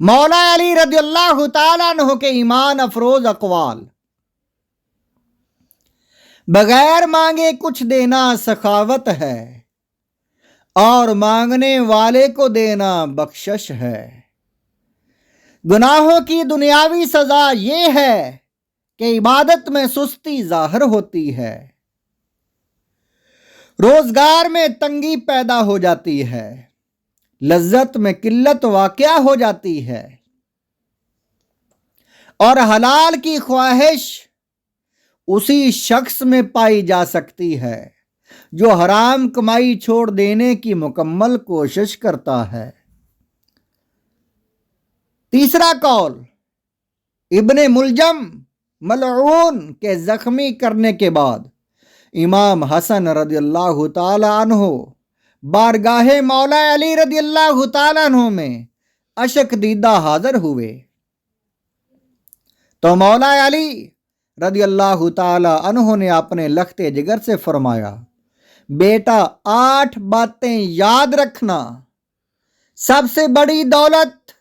مولا علی رضی اللہ تعالیٰ عنہ کے ایمان افروز اقوال: بغیر مانگے کچھ دینا سخاوت ہے، اور مانگنے والے کو دینا بخشش ہے۔ گناہوں کی دنیاوی سزا یہ ہے کہ عبادت میں سستی ظاہر ہوتی ہے، روزگار میں تنگی پیدا ہو جاتی ہے، لذت میں قلت واقع ہو جاتی ہے، اور حلال کی خواہش اسی شخص میں پائی جا سکتی ہے جو حرام کمائی چھوڑ دینے کی مکمل کوشش کرتا ہے۔ تیسرا قول: ابن ملجم ملعون کے زخمی کرنے کے بعد امام حسن رضی اللہ تعالی عنہ بارگاہ مولا علی رضی اللہ تعالی عنہ میں اشک دیدہ حاضر ہوئے تو مولا علی رضی اللہ تعالی عنہ نے اپنے لخت جگر سے فرمایا: بیٹا، 8 باتیں یاد رکھنا۔ سب سے بڑی دولت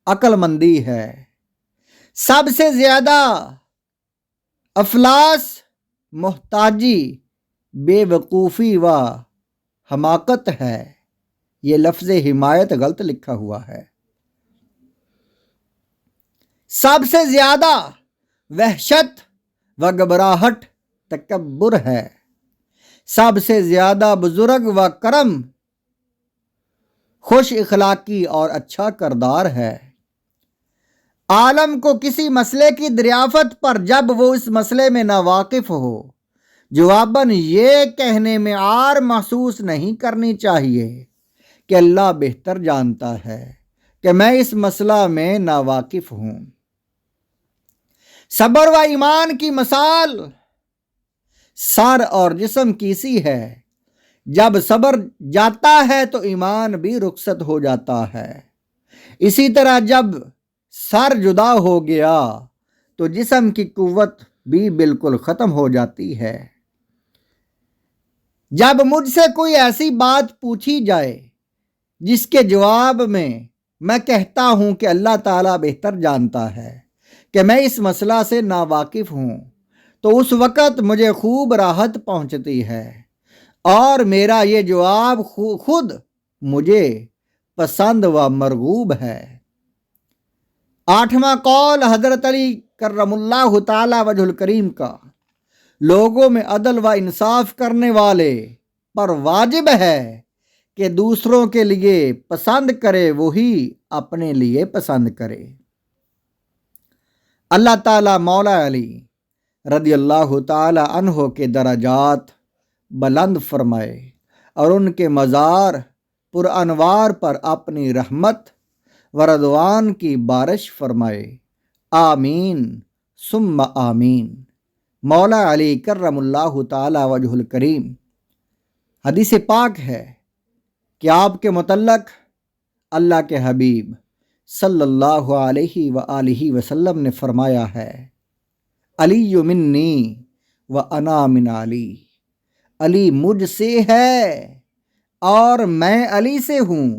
عقل مندی ہے، سب سے زیادہ افلاس محتاجی، بے وقوفی و حماقت ہے۔ یہ لفظ حمایت غلط لکھا ہوا ہے۔ سب سے زیادہ وحشت و گھبراہٹ تکبر ہے، سب سے زیادہ بزرگ و کرم خوش اخلاقی اور اچھا کردار ہے۔ عالم کو کسی مسئلے کی دریافت پر جب وہ اس مسئلے میں ناواقف ہو، جواباً یہ کہنے میں عار محسوس نہیں کرنی چاہیے کہ اللہ بہتر جانتا ہے کہ میں اس مسئلہ میں ناواقف ہوں۔ صبر و ایمان کی مثال سر اور جسم کی سی ہے۔ جب صبر جاتا ہے تو ایمان بھی رخصت ہو جاتا ہے۔ اسی طرح جب سر جدا ہو گیا تو جسم کی قوت بھی بالکل ختم ہو جاتی ہے۔ جب مجھ سے کوئی ایسی بات پوچھی جائے جس کے جواب میں کہتا ہوں کہ اللہ تعالیٰ بہتر جانتا ہے کہ میں اس مسئلہ سے ناواقف ہوں، تو اس وقت مجھے خوب راحت پہنچتی ہے، اور میرا یہ جواب خود مجھے پسند و مرغوب ہے۔ 8واں قول حضرت علی کرم اللہ تعالی وجہ الکریم کا: لوگوں میں عدل و انصاف کرنے والے پر واجب ہے کہ دوسروں کے لیے پسند کرے وہی اپنے لیے پسند کرے۔ اللہ تعالیٰ مولا علی رضی اللہ تعالی عنہ کے درجات بلند فرمائے اور ان کے مزار پر انوار پر اپنی رحمت و رضوان کی بارش فرمائے۔ آمین ثم آمین۔ مولا علی کرم اللہ تعالی وجہ الکریم۔ حدیث پاک ہے کہ آپ کے متعلق اللہ کے حبیب صلی اللہ علیہ وآلہ وسلم نے فرمایا ہے: علی منی و انا من علی۔ علی مجھ سے ہے اور میں علی سے ہوں۔